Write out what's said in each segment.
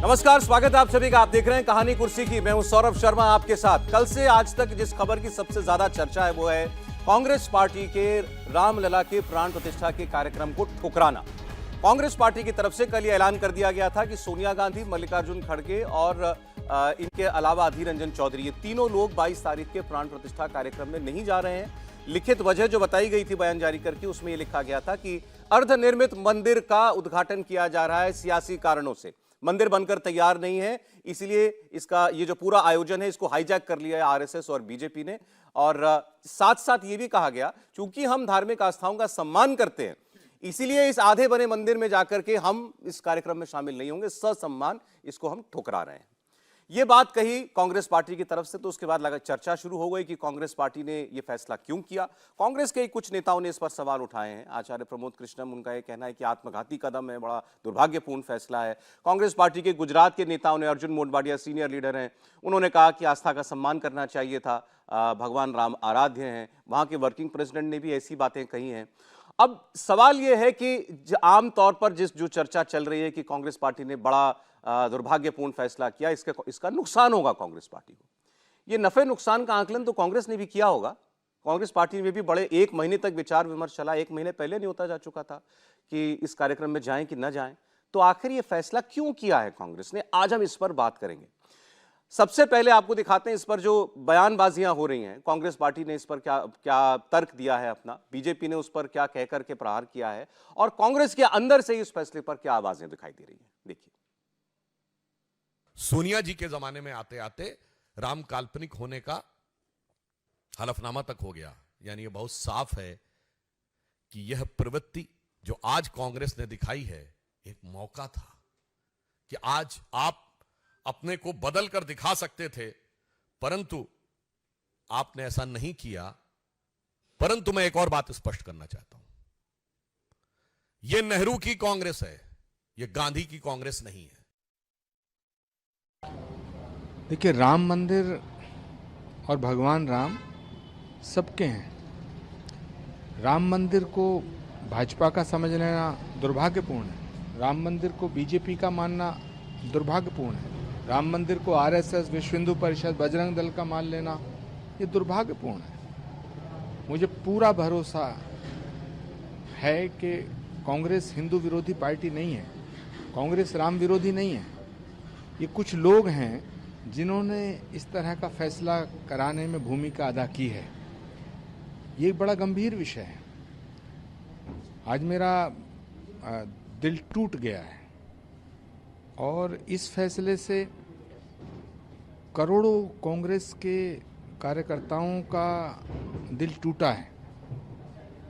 नमस्कार, स्वागत है आप सभी का। आप देख रहे हैं कहानी कुर्सी की। मैं हूं सौरभ शर्मा आपके साथ। कल से आज तक जिस खबर की सबसे ज्यादा चर्चा है वो है कांग्रेस पार्टी के रामलला के प्राण प्रतिष्ठा के कार्यक्रम को ठुकराना। कांग्रेस पार्टी की तरफ से कल ये ऐलान कर दिया गया था कि सोनिया गांधी, मल्लिकार्जुन खड़गे और इनके अलावा अधीर रंजन चौधरी, ये तीनों लोग 22 तारीख के प्राण प्रतिष्ठा कार्यक्रम में नहीं जा रहे हैं। लिखित वजह जो बताई गई थी बयान जारी करके, उसमें यह लिखा गया था कि अर्धनिर्मित मंदिर का उद्घाटन किया जा रहा है सियासी कारणों से। मंदिर बनकर तैयार नहीं है, इसलिए इसका ये जो पूरा आयोजन है इसको हाईजैक कर लिया है आरएसएस और बीजेपी ने। और साथ साथ ये भी कहा गया, चूंकि हम धार्मिक आस्थाओं का सम्मान करते हैं, इसीलिए इस आधे बने मंदिर में जाकर के हम इस कार्यक्रम में शामिल नहीं होंगे। ससम्मान इसको हम ठुकरा रहे हैं। ये बात कही कांग्रेस पार्टी की तरफ से, तो उसके बाद लगा चर्चा शुरू हो गई कि कांग्रेस पार्टी ने ये फैसला क्यों किया। कांग्रेस के कुछ नेताओं ने इस पर सवाल उठाए हैं। आचार्य प्रमोद कृष्णम, उनका ये कहना है कि आत्मघाती कदम है, बड़ा दुर्भाग्यपूर्ण फैसला है। कांग्रेस पार्टी के गुजरात के नेताओं ने, अर्जुन मोढवाडिया सीनियर लीडर हैं, उन्होंने कहा कि आस्था का सम्मान करना चाहिए था, भगवान राम आराध्य हैं। वहां के वर्किंग प्रेसिडेंट ने भी ऐसी बातें कही हैं। अब सवाल यह है कि आम तौर पर जो चर्चा चल रही है कि कांग्रेस पार्टी ने बड़ा दुर्भाग्यपूर्ण फैसला किया, इसका नुकसान होगा कांग्रेस पार्टी को। ये नफे नुकसान का आकलन तो कांग्रेस ने भी किया होगा। कांग्रेस पार्टी में भी बड़े 1 महीने तक विचार विमर्श चला। 1 महीने पहले नहीं होता जा चुका था कि इस कार्यक्रम में जाएं कि न जाएं। तो आखिर ये फैसला क्यों किया है कांग्रेस ने, आज हम इस पर बात करेंगे। सबसे पहले आपको दिखाते हैं इस पर जो बयानबाजियां हो रही हैं। कांग्रेस पार्टी ने इस पर क्या तर्क दिया है अपना, बीजेपी ने उस पर क्या कहकर के प्रहार किया है, और कांग्रेस के अंदर से इस फैसले पर क्या आवाजें दिखाई दे रही हैं। देखिए, सोनिया जी के जमाने में आते आते राम काल्पनिक होने का हलफनामा तक हो गया। यानी ये बहुत साफ है कि यह प्रवृत्ति जो आज कांग्रेस ने दिखाई है, एक मौका था कि आज आप अपने को बदल कर दिखा सकते थे, परंतु आपने ऐसा नहीं किया। परंतु मैं एक और बात स्पष्ट करना चाहता हूं, यह नेहरू की कांग्रेस है, यह गांधी की कांग्रेस नहीं है। देखिए, राम मंदिर और भगवान राम सबके हैं। राम मंदिर को भाजपा का समझ लेना दुर्भाग्यपूर्ण है। राम मंदिर को बीजेपी का मानना दुर्भाग्यपूर्ण है। राम मंदिर को आरएसएस, विश्व हिंदू परिषद, बजरंग दल का मान लेना ये दुर्भाग्यपूर्ण है। मुझे पूरा भरोसा है कि कांग्रेस हिंदू विरोधी पार्टी नहीं है, कांग्रेस राम विरोधी नहीं है। ये कुछ लोग हैं जिन्होंने इस तरह का फैसला कराने में भूमिका अदा की है। ये एक बड़ा गंभीर विषय है। आज मेरा दिल टूट गया है और इस फैसले से करोड़ों कांग्रेस के कार्यकर्ताओं का दिल टूटा है।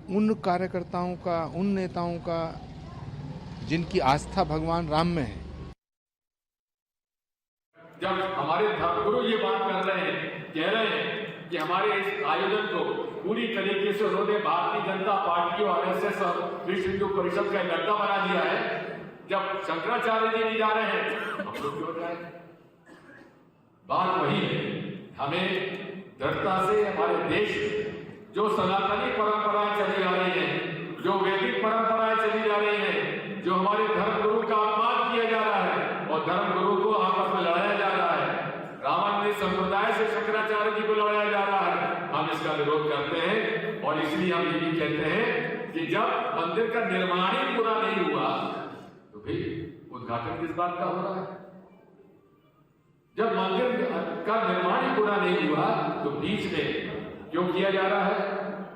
उन कार्यकर्ताओं का, उन नेताओं का जिनकी आस्था भगवान राम में है। जब हमारे धर्मगुरु ये बात कर रहे हैं, कह रहे हैं कि हमारे इस आयोजन को पूरी तरीके से उन्होंने भारतीय जनता पार्टी और आरएसएस और विश्व हिंदू परिषद का गड्ढा बना दिया है, जब शंकराचार्य जी नहीं जा रहे हैं, हम लोग क्यों जाए? बात वही है, हमें दृढ़ता से हमारे देश जो सनातनी परंपराएं चली आ रही हैं, जो वैदिक परंपराएं चली जा रही हैं, जो हमारे धर्मगुरु का अपमान किया जा रहा है और धर्मगुरु को आपस में लड़ाया जा रहा है, रामान्य संप्रदाय से शंकराचार्य जी को लड़ाया जा रहा है, हम इसका विरोध करते हैं। और इसलिए हम ये भी कहते हैं कि जब मंदिर का निर्माण ही पूरा नहीं हुआ तो फिर उद्घाटन किस बात का हो रहा है? जब मंदिर का निर्माण ही पूरा नहीं हुआ तो बीच में क्यों किया जा रहा है?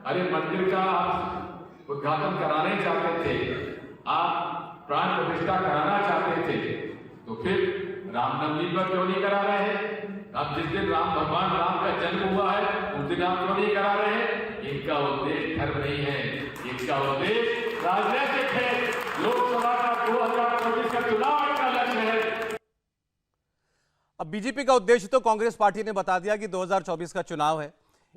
अरे मंदिर का आप उद्घाटन कराना ही चाहते थे, आप प्राण प्रतिष्ठा कराना चाहते थे, तो फिर रामनवमी पर क्यों नहीं करा रहे हैं? अब जिस दिन भगवान राम का जन्म हुआ है उस दिन आप क्यों नहीं करा रहे हैं? इनका उद्देश्य धर्म नहीं है, इनका उद्देश्य राजनीतिक है। लोकसभा का 2024 का चुनाव का लक्ष्य है। अब बीजेपी का उद्देश्य तो कांग्रेस पार्टी ने बता दिया कि 2024 का चुनाव है।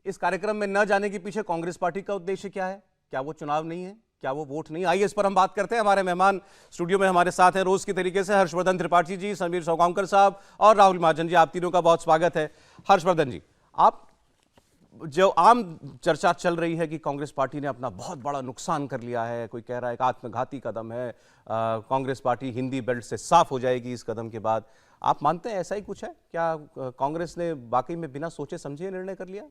इस कार्यक्रम में न जाने के पीछे कांग्रेस पार्टी का उद्देश्य क्या है? क्या वो चुनाव नहीं है? क्या वो वोट नहीं? आइए इस पर हम बात करते हैं। हमारे मेहमान स्टूडियो में हमारे साथ हैं रोज की तरीके से हर्षवर्धन त्रिपाठी जी, समीर सौगांवकर साहब और राहुल महाजन जी। आप तीनों का बहुत स्वागत है। हर्षवर्धन जी, आप जो आम चर्चा चल रही है कि कांग्रेस पार्टी ने अपना बहुत बड़ा नुकसान कर लिया है, कोई कह रहा है कि आत्मघाती कदम है, कांग्रेस पार्टी हिंदी बेल्ट से साफ हो जाएगी इस कदम के बाद, आप मानते हैं ऐसा ही कुछ है? क्या कांग्रेस ने वाकई में बिना सोचे समझे निर्णय कर लिया?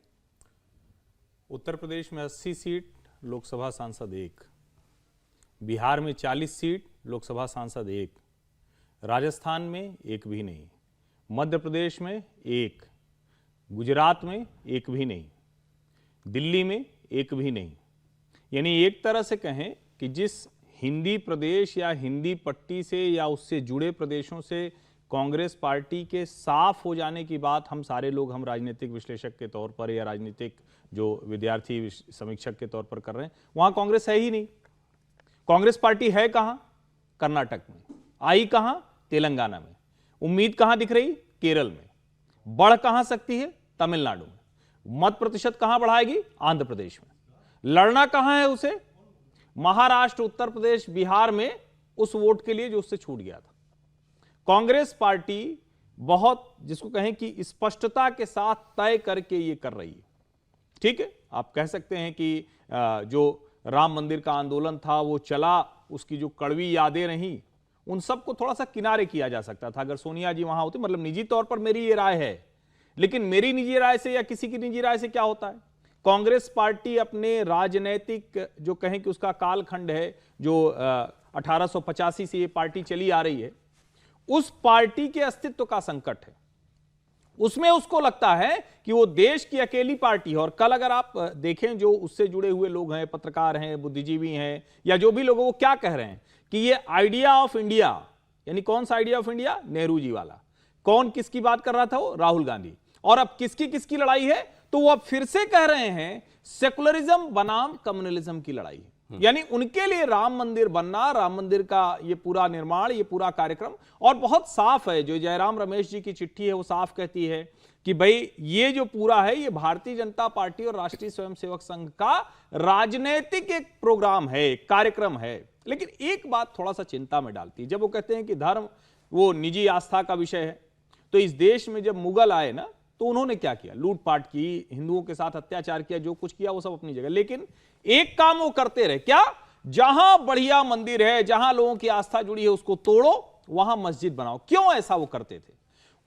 उत्तर प्रदेश में 80 सीट लोकसभा सांसद 1, बिहार में 40 सीट लोकसभा सांसद 1, राजस्थान में एक भी नहीं, मध्य प्रदेश में 1, गुजरात में एक भी नहीं, दिल्ली में एक भी नहीं। यानी एक तरह से कहें कि जिस हिंदी प्रदेश या हिंदी पट्टी से या उससे जुड़े प्रदेशों से कांग्रेस पार्टी के साफ हो जाने की बात हम सारे लोग, हम राजनीतिक विश्लेषक के तौर पर या राजनीतिक जो विद्यार्थी समीक्षक के तौर पर कर रहे हैं, वहां कांग्रेस है ही नहीं। कांग्रेस पार्टी है कहां? कर्नाटक में। आई कहां? तेलंगाना में। उम्मीद कहां दिख रही? केरल में। बढ़ कहां सकती है? तमिलनाडु में। मत प्रतिशत कहां बढ़ाएगी? आंध्र प्रदेश में। लड़ना कहां है उसे? महाराष्ट्र, उत्तर प्रदेश, बिहार में उस वोट के लिए जो उससे छूट गया था। कांग्रेस पार्टी बहुत, जिसको कहें कि स्पष्टता के साथ तय करके ये कर रही है। ठीक है, आप कह सकते हैं कि जो राम मंदिर का आंदोलन था वो चला, उसकी जो कड़वी यादें रहीं, उन सबको थोड़ा सा किनारे किया जा सकता था अगर सोनिया जी वहां होती। मतलब निजी तौर पर मेरी ये राय है, लेकिन मेरी निजी राय से या किसी की निजी राय से क्या होता है? कांग्रेस पार्टी अपने राजनैतिक जो कहें कि उसका कालखंड है, जो 1885 से ये पार्टी चली आ रही है, उस पार्टी के अस्तित्व का संकट है। उसमें उसको लगता है कि वो देश की अकेली पार्टी है। और कल अगर आप देखें जो उससे जुड़े हुए लोग हैं, पत्रकार हैं, बुद्धिजीवी हैं, या जो भी लोग, वो क्या कह रहे हैं कि ये आइडिया ऑफ इंडिया, यानी कौन सा idea of India? Nehru ji वाला। कौन किसकी बात कर रहा था? वो राहुल गांधी। और अब किसकी किसकी लड़ाई है? तो वो अब फिर से कह रहे हैं सेकुलरिज्म बनाम कम्युनलिज्म की लड़ाई है। यानी उनके लिए राम मंदिर बनना, राम मंदिर का ये पूरा निर्माण, ये पूरा कार्यक्रम, और बहुत साफ है, जो जयराम रमेश जी की चिट्ठी है वो साफ कहती है कि भाई ये जो पूरा है ये भारतीय जनता पार्टी और राष्ट्रीय स्वयंसेवक संघ का राजनीतिक एक प्रोग्राम है, एक कार्यक्रम है। लेकिन एक बात थोड़ा सा चिंता में डालती है, जब वो कहते हैं कि धर्म वो निजी आस्था का विषय है। तो इस देश में जब मुगल आए ना, तो उन्होंने क्या किया? लूटपाट की, हिंदुओं के साथ अत्याचार किया, जो कुछ किया वो सब अपनी जगह। लेकिन एक काम वो करते रहे, क्या? जहां बढ़िया मंदिर है, जहां लोगों की आस्था जुड़ी है, उसको तोड़ो, वहां मस्जिद बनाओ। क्यों ऐसा वो करते थे?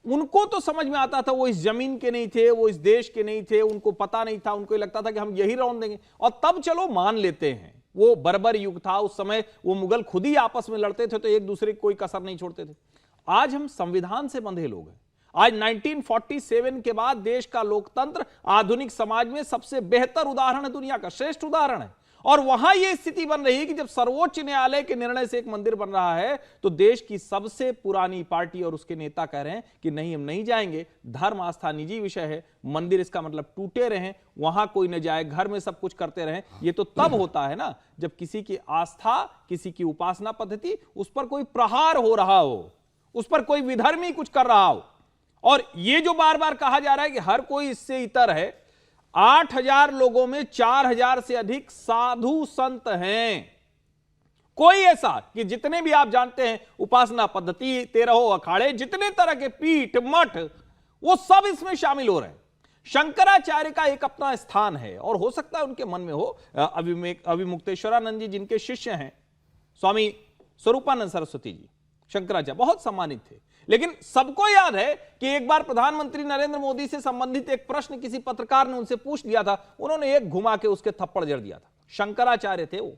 उनको तो समझ में आता था, वो इस जमीन के नहीं थे, वो इस देश के नहीं थे, उनको पता नहीं था, उनको लगता था कि हम यही रौंद देंगे। और तब चलो मान लेते हैं, वो बर्बर युग था, उस समय वो मुगल खुद ही आपस में लड़ते थे, तो एक दूसरे की कोई कसर नहीं छोड़ते थे। आज हम संविधान से बंधे लोग हैं। आज 1947 के बाद देश का लोकतंत्र आधुनिक समाज में सबसे बेहतर उदाहरण है, दुनिया का श्रेष्ठ उदाहरण है। और वहां यह स्थिति बन रही है कि जब सर्वोच्च न्यायालय के निर्णय से एक मंदिर बन रहा है, तो देश की सबसे पुरानी पार्टी और उसके नेता कह रहे हैं कि नहीं, हम नहीं जाएंगे, धर्म आस्था निजी विषय है, मंदिर इसका मतलब टूटे रहे, वहां कोई न जाए, घर में सब कुछ करते रहे। ये तो तब होता है ना जब किसी की आस्था, किसी की उपासना पद्धति, उस पर कोई प्रहार हो रहा हो, उस पर कोई विधर्मी कुछ कर रहा हो। और ये जो बार बार कहा जा रहा है कि हर कोई इससे इतर है, 8000 लोगों में 4000 से अधिक साधु संत हैं। कोई ऐसा कि जितने भी आप जानते हैं उपासना पद्धति, 13 अखाड़े, जितने तरह के पीठ मठ, वो सब इसमें शामिल हो रहे हैं। शंकराचार्य का एक अपना स्थान है, और हो सकता है उनके मन में हो। अभिमुक्तेश्वरानंद जी जिनके शिष्य हैं, स्वामी स्वरूपानंद सरस्वती जी, शंकराचार्य बहुत सम्मानित थे। लेकिन सबको याद है कि एक बार प्रधानमंत्री नरेंद्र मोदी से संबंधित एक प्रश्न किसी पत्रकार ने उनसे पूछ लिया था, उन्होंने एक घुमा के उसके थप्पड़ जड़ दिया था। शंकराचार्य थे वो।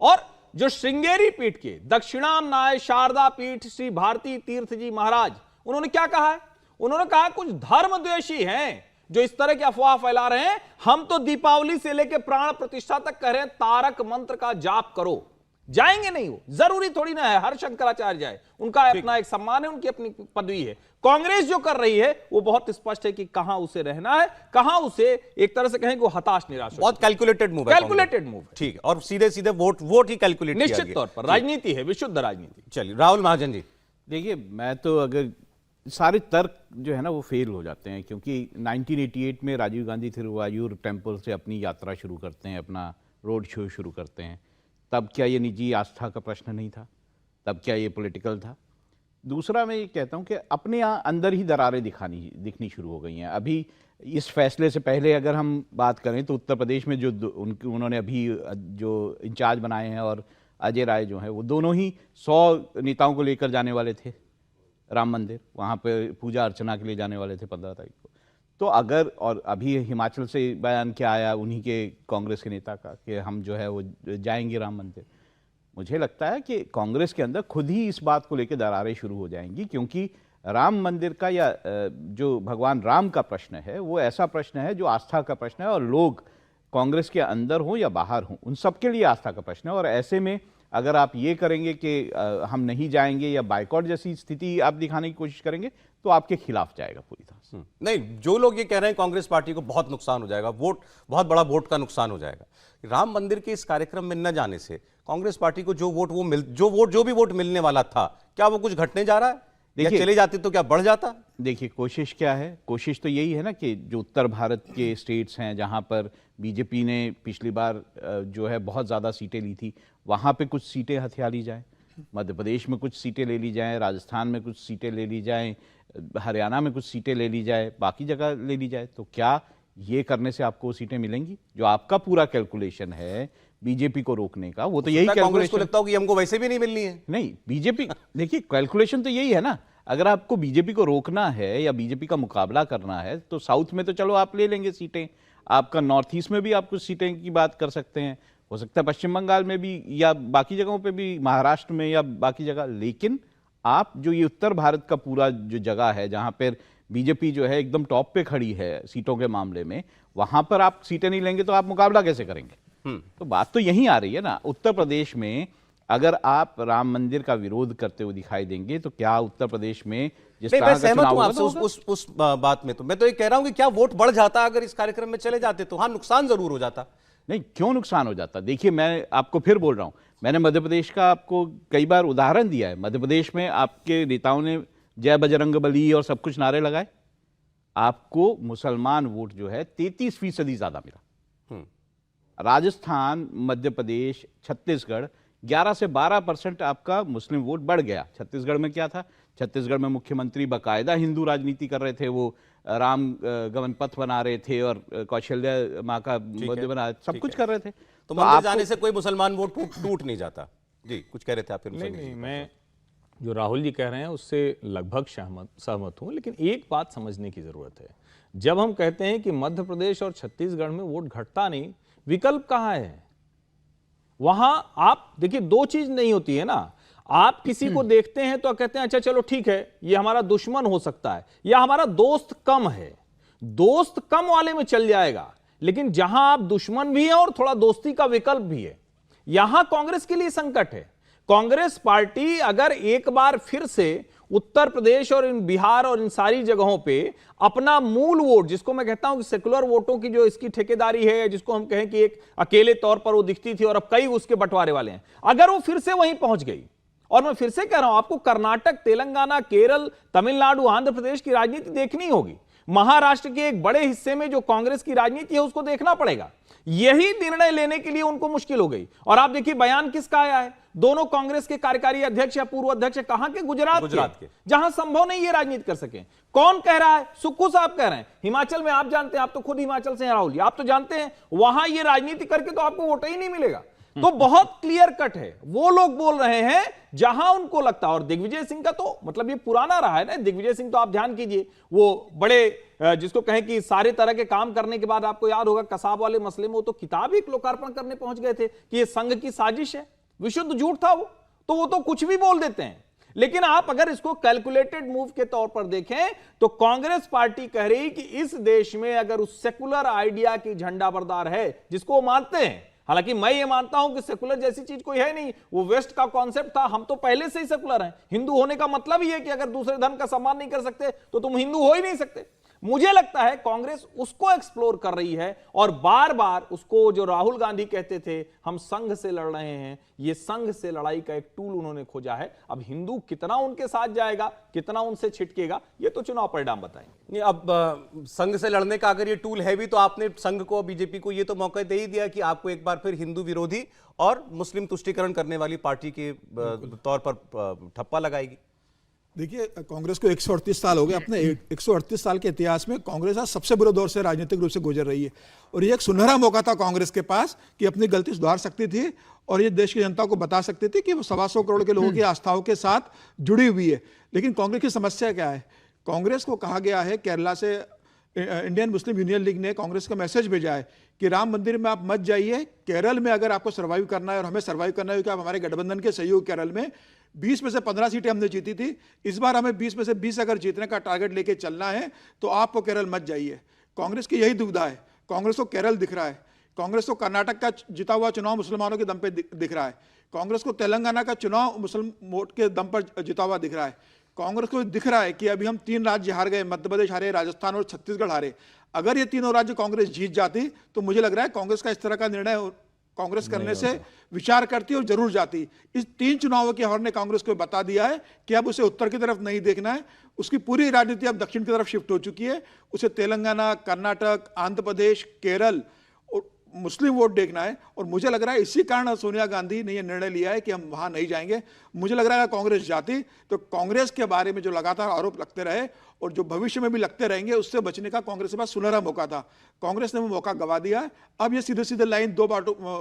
और जो श्रृंगेरी पीठ के दक्षिणामनाय शारदा पीठ श्री भारती तीर्थ जी महाराज, उन्होंने क्या कहा है? उन्होंने कहा कुछ धर्मद्वेषी हैं जो इस तरह की अफवाह फैला रहे हैं। हम तो दीपावली से लेकर प्राण प्रतिष्ठा तक कह रहे हैं तारक मंत्र का जाप करो। जाएंगे नहीं, वो जरूरी थोड़ी ना है हर शंकराचार्य जाए, उनका अपना एक सम्मान है, उनकी अपनी पदवी है। कांग्रेस जो कर रही है वो बहुत स्पष्ट है कि कहां उसे रहना है, कहां उसे एक तरह से कहें कि वो हताश निराश। बहुत कैलकुलेटेड मूव है, कैलकुलेटेड मूव, ठीक है। और सीधे सीधे वोट ही कैलकुलेट किया गया। निश्चित तौर पर राजनीति है, विशुद्ध राजनीति। चलिए राहुल महाजन जी। देखिए, मैं तो अगर सारे तर्क जो है ना वो फेल हो जाते हैं, क्योंकि 1988 में राजीव गांधी थिरुवायूर टेम्पल से अपनी यात्रा शुरू करते हैं, अपना रोड शो शुरू करते हैं। तब क्या ये निजी आस्था का प्रश्न नहीं था? तब क्या ये पॉलिटिकल था? दूसरा मैं ये कहता हूं कि अपने यहाँ अंदर ही दरारें दिखनी शुरू हो गई हैं। अभी इस फैसले से पहले अगर हम बात करें तो उत्तर प्रदेश में जो उन्होंने अभी जो इंचार्ज बनाए हैं और अजय राय जो हैं, वो दोनों ही 100 नेताओं को लेकर जाने वाले थे राम मंदिर, वहाँ पे पूजा अर्चना के लिए जाने वाले थे 15 तारीख को। तो अगर, और अभी हिमाचल से बयान क्या आया उन्हीं के कांग्रेस के नेता का कि हम जो है वो जाएंगे राम मंदिर। मुझे लगता है कि कांग्रेस के अंदर खुद ही इस बात को लेकर दरारें शुरू हो जाएंगी, क्योंकि राम मंदिर का या जो भगवान राम का प्रश्न है वो ऐसा प्रश्न है जो आस्था का प्रश्न है, और लोग कांग्रेस के अंदर हों या बाहर हों उन सबके लिए आस्था का प्रश्न है। और ऐसे में अगर आप ये करेंगे कि हम नहीं जाएंगे या बाइकआउट जैसी स्थिति आप दिखाने की कोशिश करेंगे तो आपके खिलाफ जाएगा पूरी तरह से। नहीं, जो लोग ये कह रहे हैं कांग्रेस पार्टी को बहुत नुकसान हो जाएगा, वोट, बहुत बड़ा वोट का नुकसान हो जाएगा, राम मंदिर के इस कार्यक्रम में न जाने से कांग्रेस पार्टी को जो भी वोट मिलने वाला था, क्या वो कुछ घटने जा रहा है? देखिए, चले जाते तो क्या बढ़ जाता? देखिए, कोशिश क्या है, कोशिश तो यही है ना कि जो उत्तर भारत के स्टेट्स हैं जहां पर बीजेपी ने पिछली बार जो है बहुत ज़्यादा सीटें ली थी, वहां पे कुछ सीटें हथिया ली जाएं, मध्य प्रदेश में कुछ सीटें ले ली जाएं, राजस्थान में कुछ सीटें ले ली जाएं, हरियाणा में कुछ सीटें ले ली जाए, बाकी जगह ले ली जाए। तो क्या ये करने से आपको सीटें मिलेंगी? जो आपका पूरा कैलकुलेशन है बीजेपी को रोकने का, वो तो यही कांग्रेस को लगता हो कि हमको वैसे भी नहीं मिलनी है। नहीं, बीजेपी देखिए कैलकुलेशन तो यही है ना, अगर आपको बीजेपी को रोकना है या बीजेपी का मुकाबला करना है तो साउथ में तो चलो आप ले लेंगे सीटें, आपका नॉर्थ ईस्ट में भी आप कुछ सीटें की बात कर सकते हैं, हो सकता है पश्चिम बंगाल में भी या बाकी जगहों पे भी, महाराष्ट्र में या बाकी जगह। लेकिन आप जो ये उत्तर भारत का पूरा जो जगह है जहां पर बीजेपी जो है एकदम टॉप पे खड़ी है सीटों के मामले में, वहां पर आप सीटें नहीं लेंगे तो आप मुकाबला कैसे करेंगे? तो बात तो यही आ रही है ना। उत्तर प्रदेश में अगर आप राम मंदिर का विरोध करते हुए दिखाई देंगे तो क्या उत्तर प्रदेश में जिस तरह का चुनाव होगा उस बात में, तो मैं तो ये कह रहा हूं कि क्या वोट बढ़ जाता अगर इस कार्यक्रम में चले जाते? तो हाँ, नुकसान जरूर हो जाता। नहीं, क्यों नुकसान हो जाता? देखिए, मैं आपको फिर बोल रहा हूं, मैंने मध्य प्रदेश का आपको कई बार उदाहरण दिया है। मध्य प्रदेश में आपके नेताओं ने जय बजरंग बली और सब कुछ नारे लगाए, आपको मुसलमान वोट जो है 33% ज्यादा मिला। राजस्थान, मध्य प्रदेश, छत्तीसगढ़ 11 से 12% आपका मुस्लिम वोट बढ़ गया। छत्तीसगढ़ में क्या था? छत्तीसगढ़ में मुख्यमंत्री बाकायदा हिंदू राजनीति कर रहे थे, वो राम गमन पथ बना रहे थे और कौशल्या माँ का मंदिर बना, सब कुछ कर रहे थे। तो मंदिर जाने से कोई मुसलमान वोट टूट नहीं जाता। जी, कुछ कह रहे थे आप? नहीं, मैं जो राहुल जी कह रहे हैं उससे लगभग सहमत हूं, लेकिन एक बात समझने की जरूरत है। जब हम कहते हैं कि मध्य प्रदेश और छत्तीसगढ़ में वोट घटता नहीं, विकल्प कहां है? वहां आप देखिए, दो चीज नहीं होती है ना। आप किसी को देखते हैं तो कहते हैं अच्छा चलो ठीक है, ये हमारा दुश्मन हो सकता है या हमारा दोस्त कम है, दोस्त कम वाले में चल जाएगा। लेकिन जहां आप दुश्मन भी हैं और थोड़ा दोस्ती का विकल्प भी है, यहां कांग्रेस के लिए संकट है। कांग्रेस पार्टी अगर एक बार फिर से उत्तर प्रदेश और इन बिहार और इन सारी जगहों पे अपना मूल वोट, जिसको मैं कहता हूं कि सेकुलर वोटों की जो इसकी ठेकेदारी है, जिसको हम कहें कि एक अकेले तौर पर वो दिखती थी और अब कई उसके बंटवारे वाले हैं, अगर वो फिर से वहीं पहुंच गई, और मैं फिर से कह रहा हूं आपको कर्नाटक, तेलंगाना, केरल, तमिलनाडु, आंध्र प्रदेश की राजनीति देखनी होगी। महाराष्ट्र के एक बड़े हिस्से में जो कांग्रेस की राजनीति है उसको देखना पड़ेगा। यही निर्णय लेने के लिए उनको मुश्किल हो गई। और आप देखिए बयान किसका आया है? दोनों कांग्रेस के कार्यकारी अध्यक्ष या पूर्व अध्यक्ष कहां के? गुजरात के, जहां संभव नहीं ये राजनीति कर सके। कौन कह रहा है? सुक्खू साहब कह रहे हैं। हिमाचल में आप जानते हैं, आप तो खुद हिमाचल से हैं राहुल जी, आप तो जानते हैं वहां ये राजनीति करके तो आपको वोट ही नहीं मिलेगा। तो बहुत क्लियर कट है, वो लोग बोल रहे हैं जहां उनको लगता है। और दिग्विजय सिंह का तो मतलब ये पुराना रहा है ना। दिग्विजय सिंह तो आप ध्यान कीजिए, वो बड़े जिसको कहें कि सारे तरह के काम करने के बाद आपको याद होगा कसाब वाले मसले में वो तो किताब ही लोकार्पण करने पहुंच गए थे कि ये संघ की साजिश है, विशुद्ध झूठ था वो तो कुछ भी बोल देते हैं। लेकिन आप अगर इसको कैलकुलेटेड मूव के तौर पर देखें तो कांग्रेस पार्टी कह रही कि इस देश में अगर उस सेकुलर आइडिया की झंडा बरदार है जिसको वो मानते हैं, हालांकि मैं ये मानता हूं कि सेकुलर जैसी चीज कोई है नहीं, वो वेस्ट का कॉन्सेप्ट था, हम तो पहले से ही सेकुलर हैं। हिंदू होने का मतलब ही है कि अगर दूसरे धर्म का सम्मान नहीं कर सकते तो तुम हिंदू हो ही नहीं सकते। मुझे लगता है कांग्रेस उसको एक्सप्लोर कर रही है और बार बार उसको, जो राहुल गांधी कहते थे हम संघ से लड़ रहे हैं, ये संघ से लड़ाई का एक टूल उन्होंने खोजा है। अब हिंदू कितना उनके साथ जाएगा, कितना उनसे छिटकेगा, ये तो चुनाव परिणाम बताएंगे। अब संघ से लड़ने का अगर ये टूल है भी, तो आपने संघ को, बीजेपी को ये तो मौका दे ही दिया कि आपको एक बार फिर हिंदू विरोधी और मुस्लिम तुष्टीकरण करने वाली पार्टी के तौर पर ठप्पा लगाएगी। देखिए, कांग्रेस को 138 साल हो गए। अपने 138 साल के इतिहास में कांग्रेस आज सबसे बुरे दौर से राजनीतिक रूप से गुजर रही है, और ये एक सुनहरा मौका था कांग्रेस के पास कि अपनी गलती सुधार सकती थी और ये देश की जनता को बता सकती थी कि वो 125 करोड़ के लोगों की आस्थाओं के साथ जुड़ी हुई है। लेकिन कांग्रेस की समस्या क्या है? कांग्रेस को कहा गया है, केरला से इंडियन मुस्लिम यूनियन लीग ने कांग्रेस का मैसेज भेजा है कि राम मंदिर में आप मत जाइए, केरल में अगर आपको सर्वाइव करना है और हमें सर्वाइव करना है, क्योंकि आप हमारे गठबंधन के सहयोग केरल में 20 में से 15 सीटें हमने जीती थी, इस बार हमें 20 में से 20 अगर जीतने का टारगेट लेके चलना है तो आपको केरल मत जाइए। कांग्रेस की यही दुविधा है। कांग्रेस को केरल दिख रहा है, कांग्रेस को कर्नाटक का जीता हुआ चुनाव मुसलमानों के दम पे दिख रहा है, कांग्रेस को तेलंगाना का चुनाव मुस्लिम वोट के दम पर जीता हुआ दिख रहा है, कांग्रेस को दिख रहा है कि अभी हम 3 राज्य हार गए, मध्य प्रदेश हारे, राजस्थान और छत्तीसगढ़ हारे। अगर ये तीनों राज्य कांग्रेस जीत जाती तो मुझे लग रहा है कांग्रेस का इस तरह का निर्णय कांग्रेस करने से विचार करती और जरूर जाती। इस 3 चुनावों की हार ने कांग्रेस को बता दिया है कि अब उसे उत्तर की तरफ नहीं देखना है, उसकी पूरी राजनीति अब दक्षिण की तरफ शिफ्ट हो चुकी है। उसे तेलंगाना, कर्नाटक, आंध्र प्रदेश, केरल और मुस्लिम वोट देखना है। और मुझे लग रहा है इसी कारण सोनिया गांधी ने यह निर्णय लिया है कि हम वहां नहीं जाएंगे। मुझे लग रहा है कांग्रेस जाती तो कांग्रेस के बारे में जो लगातार आरोप लगते रहे और जो भविष्य में भी लगते रहेंगे, उससे बचने का कांग्रेस के पास सुनहरा मौका था। कांग्रेस ने वो मौका गवा दिया है। अब ये सीधे सीधे लाइन 2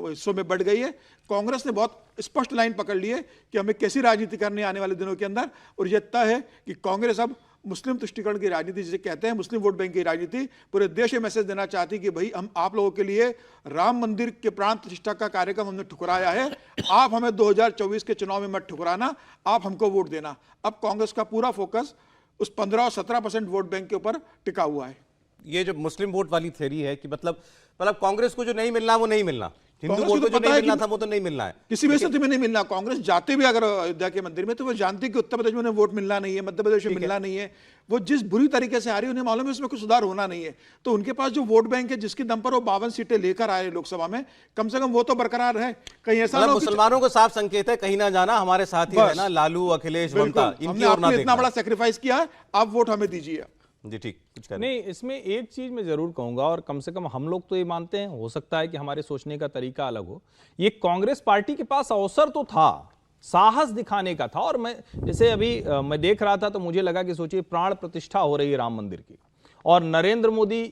हिस्सों में बढ़ गई है। कांग्रेस ने बहुत स्पष्ट लाइन पकड़ ली है कि हमें कैसी राजनीति करनी है आने वाले दिनों के अंदर, और यह तय है कि कांग्रेस अब मुस्लिम तुष्टिकरण की राजनीति जिसे कहते हैं, मुस्लिम वोट बैंक की राजनीति, पूरे देश ये मैसेज देना चाहती कि भाई हम आप लोगों के लिए राम मंदिर के प्राण प्रतिष्ठा का कार्यक्रम हमने ठुकराया है, आप हमें 2024 के चुनाव में मत ठुकराना, आप हमको वोट देना। अब कांग्रेस का पूरा फोकस उस 15 और 17% वोट बैंक के ऊपर टिका हुआ है। ये जो मुस्लिम वोट वाली थ्योरी है कि मतलब कांग्रेस को जो नहीं मिलना वो नहीं मिलना, हिंदू कांग्रेस वोट को को जो पता नहीं है मिलना कि था वो तो नहीं मिलना है, किसी भी स्थिति में नहीं मिलना। कांग्रेस जाते भी अगर अयोध्या के मंदिर में तो वो जानती कि उत्तर प्रदेश में उन्हें वोट मिलना नहीं है, मध्य प्रदेश में मिलना नहीं है। वो जिस बुरी तरीके से आ रही है उन्हें मालूम है उसमें कुछ सुधार होना नहीं है। तो उनके पास जो वोट बैंक है जिसके दम पर वो 52 सीटें लेकर आए लोकसभा में, कम से कम वो तो बरकरार है। कहीं ऐसा ना हो कि मुसलमानों को साफ संकेत है कहीं ना जाना, हमारे साथ ही है ना लालू, अखिलेश, ममता, इनकी हमने ओर ना आपके लिए इतना देखना। बड़ा सेक्रीफाइस किया है, आप वोट हमें दीजिए। जी ठीक, कुछ कह रहे हैं? नहीं, इसमें एक चीज मैं जरूर कहूंगा, और कम से कम हम लोग तो ये मानते हैं, हो सकता है कि हमारे सोचने का तरीका अलग हो। ये कांग्रेस पार्टी के पास अवसर तो था, साहस दिखाने का था। और मैं जैसे अभी मैं देख रहा था तो मुझे लगा कि सोचिए प्राण प्रतिष्ठा हो रही है राम मंदिर की, और नरेंद्र मोदी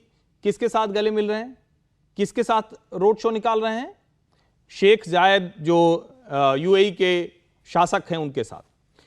किसके साथ गले मिल रहे हैं, किसके साथ रोड शो निकाल रहे हैं? शेख जायद जो यूएई के शासक हैं उनके साथ।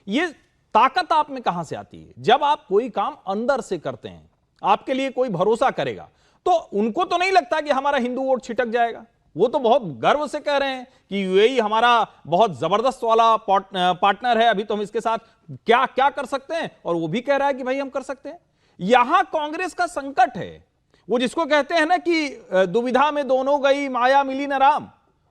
ये ताकत आप में कहां से आती है? जब आप कोई काम अंदर से करते हैं, आपके लिए कोई भरोसा करेगा, तो उनको तो नहीं लगता कि हमारा हिंदू वोट छिटक जाएगा। वो तो बहुत गर्व से कह रहे हैं कि यूएई हमारा बहुत जबरदस्त वाला पार्टनर है, अभी तो हम इसके साथ क्या क्या कर सकते हैं, और वो भी कह रहा है कि भाई हम कर सकते हैं। यहां कांग्रेस का संकट है, वो जिसको कहते हैं ना कि दुविधा में दोनों गई माया मिली न राम,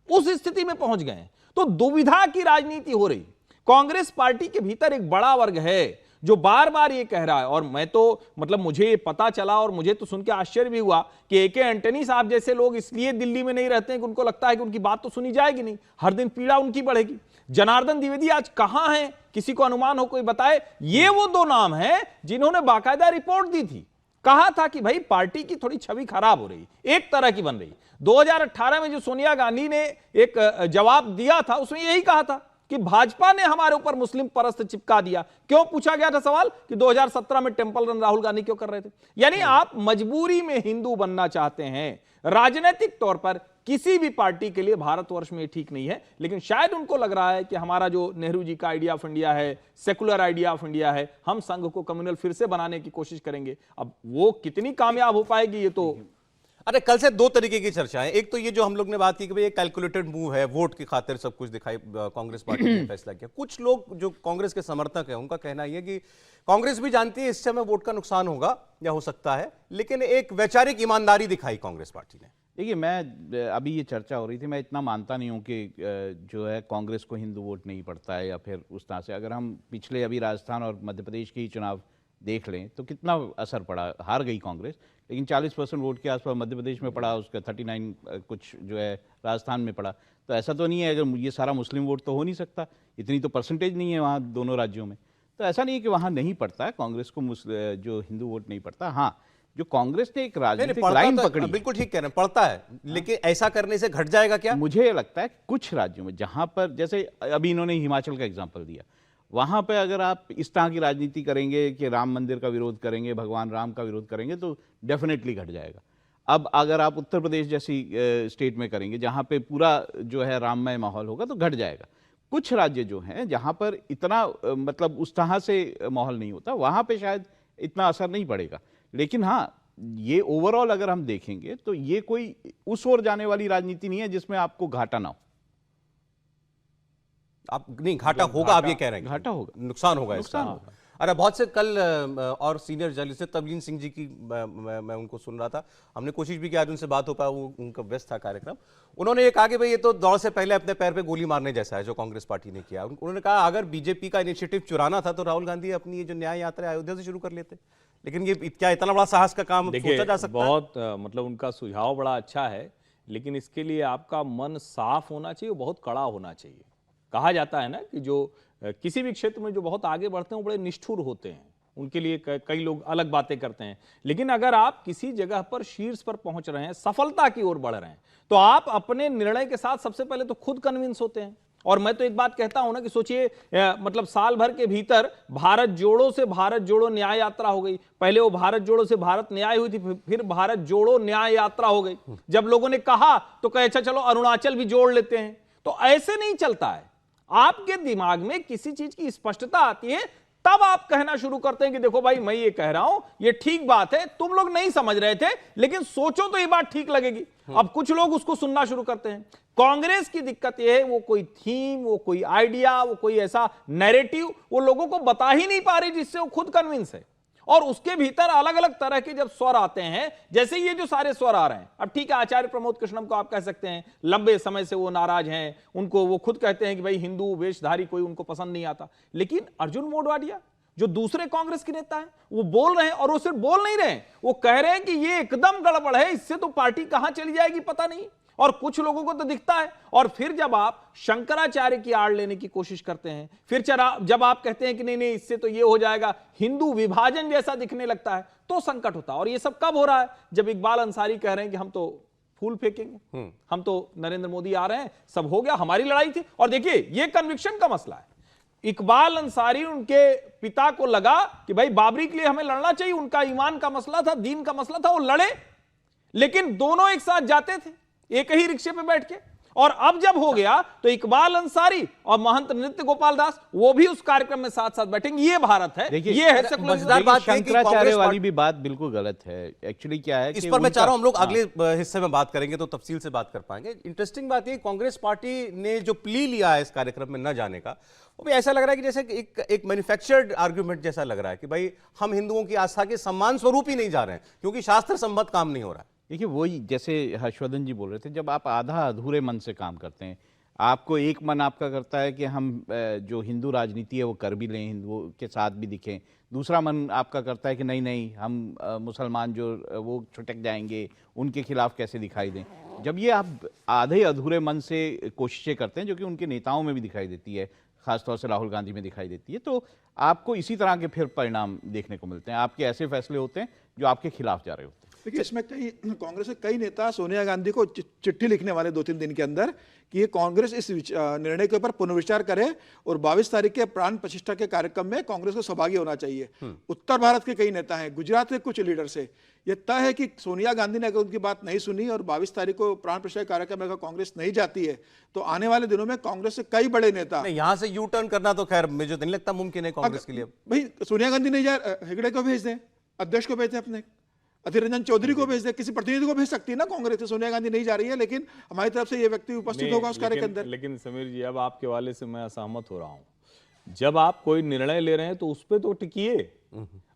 उस स्थिति में पहुंच गए। तो दुविधा की राजनीति हो रही। कांग्रेस पार्टी के भीतर एक बड़ा वर्ग है जो बार बार ये कह रहा है, और मैं तो मतलब मुझे ये पता चला और मुझे तो सुन के आश्चर्य भी हुआ कि एके एंटनी साहब जैसे लोग इसलिए दिल्ली में नहीं रहते हैं कि उनको लगता है कि उनकी बात तो सुनी जाएगी नहीं, हर दिन पीड़ा उनकी बढ़ेगी। जनार्दन द्विवेदी आज कहां हैं, किसी को अनुमान हो कोई बताए? ये वो 2 नाम हैं जिन्होंने बाकायदा रिपोर्ट दी थी, कहा था कि भाई पार्टी की थोड़ी छवि खराब हो रही, एक तरह की बन रही। 2018 में जो सोनिया गांधी ने एक जवाब दिया था उसमें यही कहा था कि भाजपा ने हमारे ऊपर मुस्लिम परस्त चिपका दिया। क्यों पूछा गया था सवाल कि 2017 में टेंपल रन राहुल गांधी क्यों कर रहे थे? यानी आप मजबूरी में हिंदू बनना चाहते हैं। राजनीतिक तौर पर किसी भी पार्टी के लिए भारतवर्ष में ठीक नहीं है, लेकिन शायद उनको लग रहा है कि हमारा जो नेहरू जी का आइडिया ऑफ इंडिया है, सेकुलर आइडिया ऑफ इंडिया है, हम संघ को कम्युनल फिर से बनाने की कोशिश करेंगे। अब वो कितनी कामयाब हो पाएगी ये तो अरे कल से 2 तरीके की चर्चा है। एक तो ये जो हम लोग ने बात की कि भाई ये कैलकुलेटेड मूव है, वोट की खातिर सब कुछ दिखाई कांग्रेस पार्टी ने फैसला किया। कुछ लोग जो कांग्रेस के समर्थक हैं उनका कहना यह है कि कांग्रेस भी जानती है इससे हमें वोट का नुकसान होगा या हो सकता है, लेकिन एक वैचारिक ईमानदारी दिखाई कांग्रेस पार्टी ने। देखिए, मैं अभी ये चर्चा हो रही थी, मैं इतना मानता नहीं हूँ कि जो है कांग्रेस को हिंदू वोट नहीं पड़ता है या फिर उस तरह से। अगर हम पिछले अभी राजस्थान और मध्य प्रदेश के ही चुनाव देख लें तो कितना असर पड़ा, हार गई कांग्रेस, लेकिन 40% वोट के आसपास मध्य प्रदेश में पड़ा, उसका 39 कुछ जो है राजस्थान में पड़ा। तो ऐसा तो नहीं है अगर ये सारा मुस्लिम वोट तो हो नहीं सकता, इतनी तो परसेंटेज नहीं है वहाँ दोनों राज्यों में। तो ऐसा नहीं है कि वहाँ नहीं पड़ता है कांग्रेस को जो हिंदू वोट नहीं पड़ता। हाँ, जो कांग्रेस ने एक राजनीतिक लाइन पकड़ी, बिल्कुल ठीक कह रहे हैं, पड़ता है, लेकिन ऐसा करने से घट जाएगा क्या? मुझे लगता है कुछ राज्यों में जहां पर, जैसे अभी इन्होंने हिमाचल का एग्जांपल दिया, वहां पे अगर आप इस तरह की राजनीति करेंगे कि राम मंदिर का विरोध करेंगे, भगवान राम का विरोध करेंगे, तो डेफिनेटली घट जाएगा। अब अगर आप उत्तर प्रदेश जैसी स्टेट में करेंगे जहां पे पूरा जो है राममय माहौल होगा, तो घट जाएगा। कुछ राज्य जो हैं जहां पर इतना मतलब उस तरह से माहौल नहीं होता, वहां पे शायद इतना असर नहीं पड़ेगा। लेकिन हाँ, ये ओवरऑल अगर हम देखेंगे तो ये कोई उस ओर जाने वाली राजनीति नहीं है जिसमें आपको घाटा ना हो। आप नहीं, घाटा होगा, आप ये कह रहे हैं? घाटा होगा, नुकसान होगा, नुकसान इसका होगा। अरे बहुत से कल और सीनियर जर्नलिस्ट तबलीन सिंह जी की मैं उनको सुन रहा था, हमने कोशिश भी की आज उनसे बात हो पाया, वो उनका व्यस्त था कार्यक्रम। उन्होंने ये कहा कि भाई ये तो दौड़ से पहले अपने पैर पे गोली मारने जैसा है जो कांग्रेस पार्टी ने किया। उन्होंने कहा अगर बीजेपी का इनिशिएटिव चुराना था तो राहुल गांधी अपनी ये जो न्याय यात्रा अयोध्या से शुरू कर लेते, लेकिन ये क्या इतना बड़ा साहस का काम सोचा जा सकता है? बहुत मतलब उनका सुझाव बड़ा अच्छा है, लेकिन इसके लिए आपका मन साफ होना चाहिए, बहुत कड़ा होना चाहिए। कहा जाता है ना कि जो किसी भी क्षेत्र में जो बहुत आगे बढ़ते हैं वो बड़े निष्ठुर होते हैं, उनके लिए कई लोग अलग बातें करते हैं। लेकिन अगर आप किसी जगह पर शीर्ष पर पहुंच रहे हैं, सफलता की ओर बढ़ रहे हैं, तो आप अपने निर्णय के साथ सबसे पहले तो खुद कन्विंस होते हैं। और मैं तो एक बात कहता हूं ना कि सोचिए, मतलब साल भर के भीतर भारत जोड़ो से भारत जोड़ो न्याय यात्रा हो गई। पहले वो भारत जोड़ो से भारत न्याय हुई थी, फिर भारत जोड़ो न्याय यात्रा हो गई। जब लोगों ने कहा तो कहे अच्छा चलो अरुणाचल भी जोड़ लेते हैं। तो ऐसे नहीं चलता है। आपके दिमाग में किसी चीज की स्पष्टता आती है, तब आप कहना शुरू करते हैं कि देखो भाई मैं ये कह रहा हूं, ये ठीक बात है, तुम लोग नहीं समझ रहे थे लेकिन सोचो तो ये बात ठीक लगेगी। अब कुछ लोग उसको सुनना शुरू करते हैं। कांग्रेस की दिक्कत यह है, वो कोई थीम, वो कोई आइडिया, वो कोई ऐसा नैरेटिव वो लोगों को बता ही नहीं पा रही जिससे वो खुद कन्विंस है। और उसके भीतर अलग अलग तरह के जब स्वर आते हैं, जैसे ये जो सारे स्वर आ रहे हैं, अब ठीक है आचार्य प्रमोद कृष्णम को आप कह सकते हैं लंबे समय से वो नाराज हैं, उनको वो खुद कहते हैं कि भाई हिंदू वेशधारी कोई उनको पसंद नहीं आता। लेकिन अर्जुन मोढवाडिया जो दूसरे कांग्रेस के नेता हैं वो बोल रहे हैं, और वो सिर्फ बोल नहीं रहे हैं, वो कह रहे हैं कि ये एकदम गड़बड़ है, इससे तो पार्टी कहां चली जाएगी पता नहीं। और कुछ लोगों को तो दिखता है। और फिर जब आप शंकराचार्य की आड़ लेने की कोशिश करते हैं, फिर जब आप कहते हैं कि नहीं नहीं इससे तो ये हो जाएगा, हिंदू विभाजन जैसा दिखने लगता है, तो संकट होता है। और ये सब कब हो रहा है? जब इकबाल अंसारी कह रहे हैं कि हम तो फूल फेंकेंगे, हम तो नरेंद्र मोदी आ रहे हैं, सब हो गया, हमारी लड़ाई थी। और देखिए ये कन्विक्शन का मसला है। इकबाल अंसारी उनके पिता को लगा कि भाई बाबरी के लिए हमें लड़ना चाहिए, उनका ईमान का मसला था, दीन का मसला था, वो लड़े। लेकिन दोनों एक साथ जाते थे, एक ही रिक्शे पे बैठ के। और अब जब हो गया तो इकबाल अंसारी और महंत नृत्य गोपाल दास वो भी उस कार्यक्रम में साथ साथ बैठेंगे। ये भारत है, ये है मजेदार बात। शंकराचार्य वाली भी बात बिल्कुल गलत है। एक्चुअली क्या है, इस पर मैं चाह रहा हूं हम लोग अगले हिस्से में बात करेंगे तो तफसील से बात कर पाएंगे। इंटरेस्टिंग बात ये, कांग्रेस पार्टी ने जो प्ली लिया है इस कार्यक्रम में न जाने का, वो भी ऐसा लग रहा है कि जैसे एक मैन्युफैक्चर्ड आर्ग्यूमेंट जैसा लग रहा है कि भाई हम हिंदुओं की आस्था के सम्मान स्वरूप ही नहीं जा रहे हैं क्योंकि शास्त्र संबद्ध काम नहीं हो रहा है। देखिए वही जैसे हर्षवर्धन जी बोल रहे थे, जब आप आधा अधूरे मन से काम करते हैं, आपको एक मन आपका करता है कि हम जो हिंदू राजनीति है वो कर भी लें, हिंदुओं के साथ भी दिखें, दूसरा मन आपका करता है कि नहीं नहीं हम मुसलमान जो वो छुटक जाएंगे, उनके खिलाफ कैसे दिखाई दें। जब ये आप आधे अधूरे मन से कोशिशें करते हैं, जो कि उनके नेताओं में भी दिखाई देती है, खासतौर से राहुल गांधी में दिखाई देती है, तो आपको इसी तरह के फिर परिणाम देखने को मिलते हैं। आपके ऐसे फैसले होते हैं जो आपके खिलाफ जा रहे होते हैं। देखिए इसमें कांग्रेस के कई नेता सोनिया गांधी को चिट्ठी लिखने वाले 2-3 दिन के अंदर कि ये कांग्रेस इस निर्णय के ऊपर पुनर्विचार करे और 22 तारीख के प्राण प्रतिष्ठा के कार्यक्रम में कांग्रेस को सहभागी होना चाहिए। उत्तर भारत के कई नेता हैं, गुजरात के कुछ लीडर से यह तय है कि सोनिया गांधी ने अगर उनकी बात नहीं सुनी और 22 तारीख को प्राण प्रतिष्ठा कार्यक्रम में अगर कांग्रेस नहीं जाती है तो आने वाले दिनों में कांग्रेस से कई बड़े नेता यहाँ से यू टर्न करना तो खैर मुझे नहीं लगता मुमकिन है कांग्रेस के लिए। भाई सोनिया गांधी नहीं जाए, हेगड़े को भेज दें, अध्यक्ष को भेज दें, अपने अधीर रंजन चौधरी को भेज दे, किसी प्रतिनिधि को भेज सकती है ना कांग्रेस से। सोनिया गांधी नहीं जा रही है, लेकिन हमारी तरफ से ये व्यक्ति उपस्थित होगा उस कार्य के अंदर। लेकिन समीर जी, अब आपके वाले से मैं असहमत हो रहा हूं। जब आप कोई निर्णय ले रहे हैं तो उस पर तो टिकिए,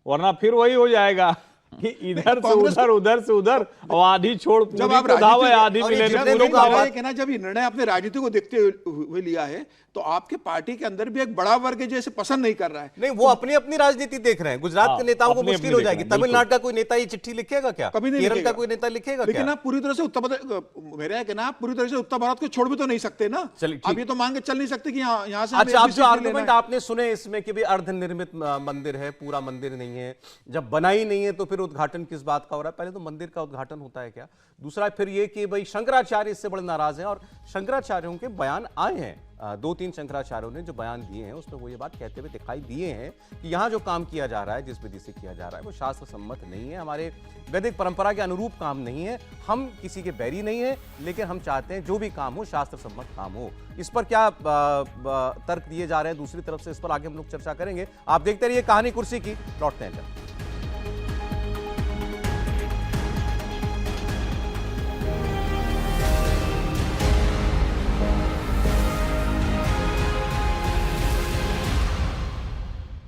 वरना फिर वही हो जाएगा कि इधर से उधर, उधर से उधर, और आधी छोड़ जब आप आधी मिले जब ये निर्णय आपने राजनीति को देखते हुए लिया है तो आपके पार्टी के अंदर भी एक बड़ा वर्ग है जैसे पसंद नहीं कर रहा है। नहीं, वो अपनी अपनी राजनीति देख रहे हैं। गुजरात के नेताओं को मुश्किल हो जाएगी। तमिलनाडु का कोई नेता ये चिट्ठी लिखेगा क्या? कभी नहीं केरल का कोई नेता लिखेगा? लेकिन आप पूरी तरह से मेरा कहना, आप पूरी तरह से उत्तर भारत को छोड़ भी तो नहीं सकते ना। आप ये तो मांग के चल नहीं सकते कि यहाँ से। अच्छा, आप जो आर्गुमेंट आपने सुने इसमें कि अर्धनिर्मित मंदिर है, पूरा मंदिर नहीं है, जब बना ही नहीं है तो फिर उद्घाटन किस बात का हो रहा है? पहले तो मंदिर का उद्घाटन होता है क्या? दूसरा फिर ये कि भाई शंकराचार्य इससे बड़े नाराज हैं और शंकराचार्यों के बयान आए हैं 2-3 शंकराचार्यों ने जो बयान दिए हैं उसमें वो ये बात कहते हुए दिखाई दिए हैं कि यहाँ जो काम किया जा रहा है, जिस विधि से किया जा रहा है, वो शास्त्र सम्मत नहीं है, हमारे वैदिक परंपरा के अनुरूप काम नहीं है। हम किसी के बैरी नहीं है, लेकिन हम चाहते हैं जो भी काम हो शास्त्र सम्मत काम हो। इस पर क्या तर्क दिए जा रहे हैं दूसरी तरफ से, इस पर आगे हम लोग चर्चा करेंगे। आप देखते रहिए कहानी कुर्सी की, लौटते हैं।